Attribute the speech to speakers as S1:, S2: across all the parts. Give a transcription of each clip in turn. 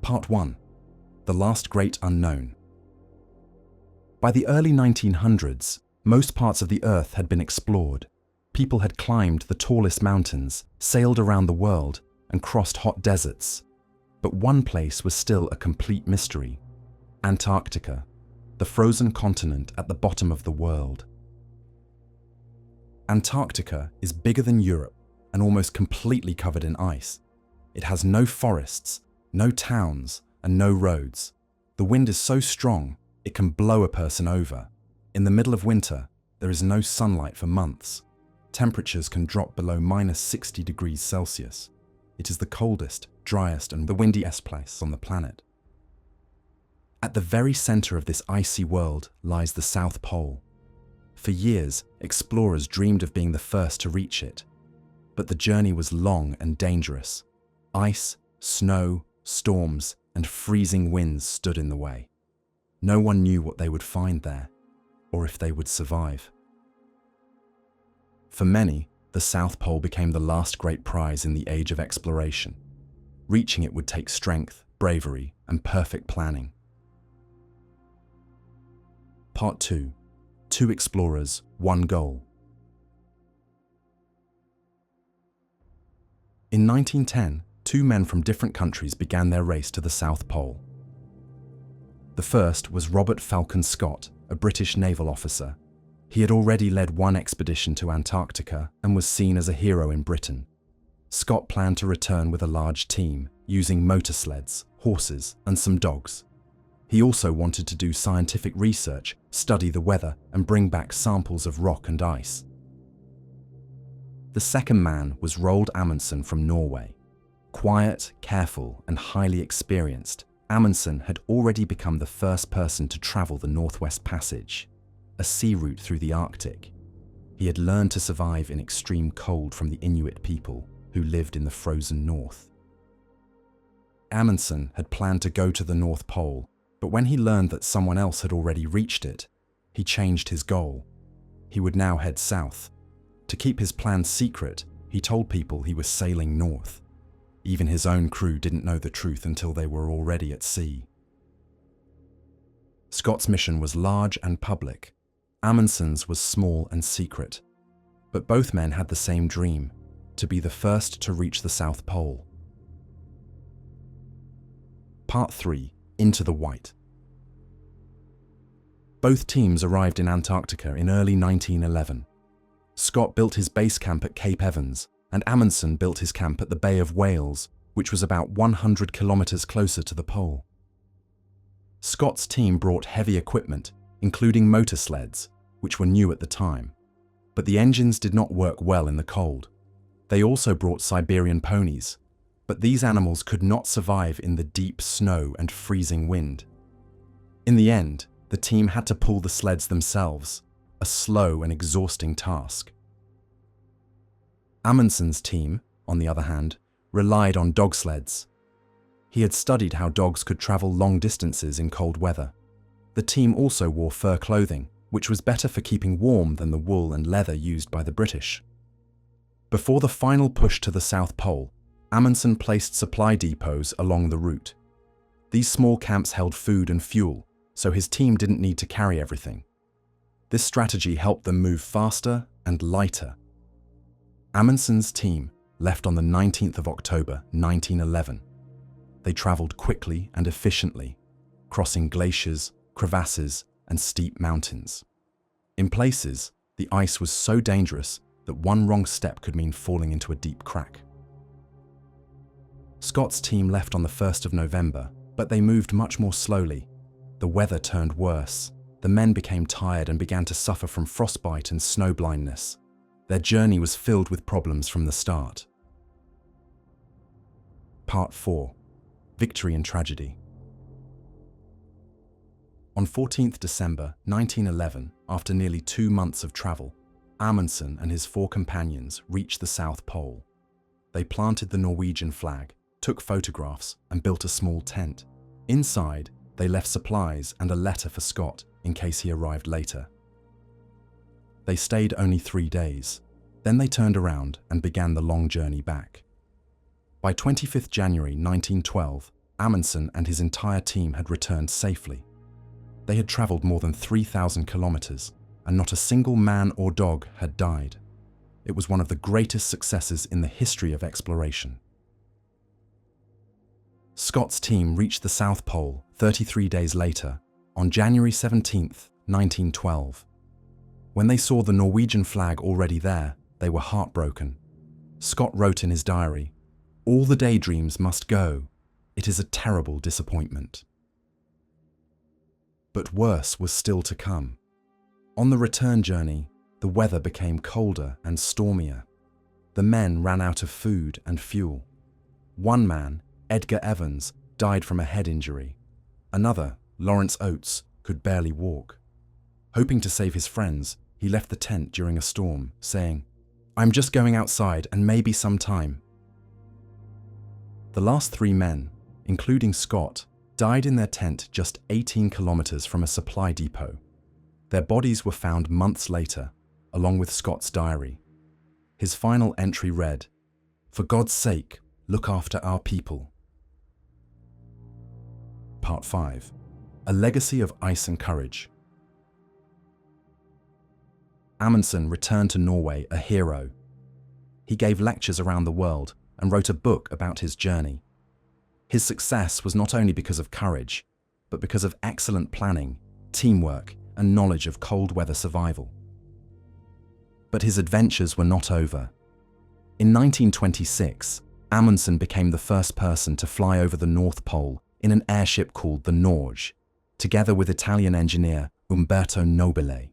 S1: Part 1. The Last Great Unknown. By the early 1900s, most parts of the Earth had been explored. People had climbed the tallest mountains, sailed around the world, and crossed hot deserts. But one place was still a complete mystery: Antarctica, the frozen continent at the bottom of the world. Antarctica is bigger than Europe and almost completely covered in ice. It has no forests, no towns, and no roads. The wind is so strong, it can blow a person over. In the middle of winter, there is no sunlight for months. Temperatures can drop below -60 degrees Celsius. It is the coldest, driest, and the windiest place on the planet. At the very center of this icy world lies the South Pole. For years, explorers dreamed of being the first to reach it. But the journey was long and dangerous. Ice, snow, storms, and freezing winds stood in the way. No one knew what they would find there, or if they would survive. For many, the South Pole became the last great prize in the age of exploration. Reaching it would take strength, bravery, and perfect planning. Part 2. 2 explorers, 1 goal. In 1910, 2 men from different countries began their race to the South Pole. The first was Robert Falcon Scott, a British naval officer. He had already led one expedition to Antarctica and was seen as a hero in Britain. Scott planned to return with a large team, using motor sleds, horses, and some dogs. He also wanted to do scientific research, study the weather, and bring back samples of rock and ice. The second man was Roald Amundsen from Norway. Quiet, careful, and highly experienced, Amundsen had already become the first person to travel the Northwest Passage, a sea route through the Arctic. He had learned to survive in extreme cold from the Inuit people who lived in the frozen north. Amundsen had planned to go to the North Pole, but when he learned that someone else had already reached it, he changed his goal. He would now head south. To keep his plans secret, he told people he was sailing north. Even his own crew didn't know the truth until they were already at sea. Scott's mission was large and public. Amundsen's was small and secret. But both men had the same dream: to be the first to reach the South Pole. Part 3. Into the White. Both teams arrived in Antarctica in early 1911. Scott built his base camp at Cape Evans, and Amundsen built his camp at the Bay of Whales, which was about 100 kilometers closer to the pole. Scott's team brought heavy equipment, including motor sleds, which were new at the time. But the engines did not work well in the cold. They also brought Siberian ponies, but these animals could not survive in the deep snow and freezing wind. In the end, the team had to pull the sleds themselves, a slow and exhausting task. Amundsen's team, on the other hand, relied on dog sleds. He had studied how dogs could travel long distances in cold weather. The team also wore fur clothing, which was better for keeping warm than the wool and leather used by the British. Before the final push to the South Pole, Amundsen placed supply depots along the route. These small camps held food and fuel, so his team didn't need to carry everything. This strategy helped them move faster and lighter. Amundsen's team left on the 19th of October, 1911. They traveled quickly and efficiently, crossing glaciers, crevasses, and steep mountains. In places, the ice was so dangerous that one wrong step could mean falling into a deep crack. Scott's team left on the 1st of November, but they moved much more slowly. The weather turned worse. The men became tired and began to suffer from frostbite and snow blindness. Their journey was filled with problems from the start. Part 4. Victory and Tragedy. On 14th December 1911, after nearly 2 months of travel, Amundsen and his 4 companions reached the South Pole. They planted the Norwegian flag, took photographs, and built a small tent. Inside, they left supplies and a letter for Scott in case he arrived later. They stayed only 3 days. Then they turned around and began the long journey back. By 25th January 1912, Amundsen and his entire team had returned safely. They had traveled more than 3,000 kilometers, and not a single man or dog had died. It was one of the greatest successes in the history of exploration. Scott's team reached the South Pole 33 days later, on January 17, 1912. When they saw the Norwegian flag already there, they were heartbroken. Scott wrote in his diary, "All the daydreams must go. It is a terrible disappointment." But worse was still to come. On the return journey, the weather became colder and stormier. The men ran out of food and fuel. One man, Edgar Evans, died from a head injury. Another, Lawrence Oates, could barely walk. Hoping to save his friends, he left the tent during a storm, saying, "I'm just going outside and maybe some time." The last 3 men, including Scott, died in their tent just 18 kilometers from a supply depot. Their bodies were found months later, along with Scott's diary. His final entry read, "For God's sake, look after our people." Part 5. A Legacy of Ice and Courage. Amundsen returned to Norway a hero. He gave lectures around the world and wrote a book about his journey. His success was not only because of courage, but because of excellent planning, teamwork, and knowledge of cold weather survival. But his adventures were not over. In 1926, Amundsen became the first person to fly over the North Pole in an airship called the Norge, together with Italian engineer Umberto Nobile.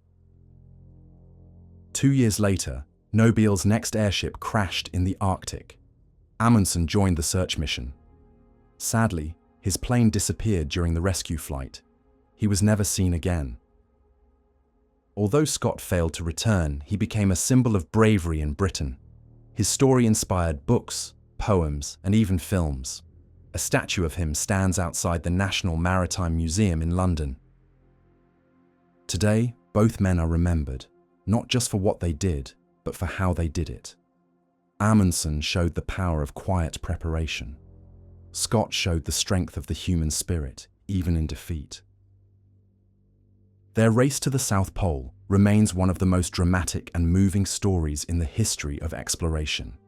S1: 2 years later, Nobile's next airship crashed in the Arctic. Amundsen joined the search mission. Sadly, his plane disappeared during the rescue flight. He was never seen again. Although Scott failed to return, he became a symbol of bravery in Britain. His story inspired books, poems, and even films. A statue of him stands outside the National Maritime Museum in London. Today, both men are remembered, not just for what they did, but for how they did it. Amundsen showed the power of quiet preparation. Scott showed the strength of the human spirit, even in defeat. Their race to the South Pole remains one of the most dramatic and moving stories in the history of exploration.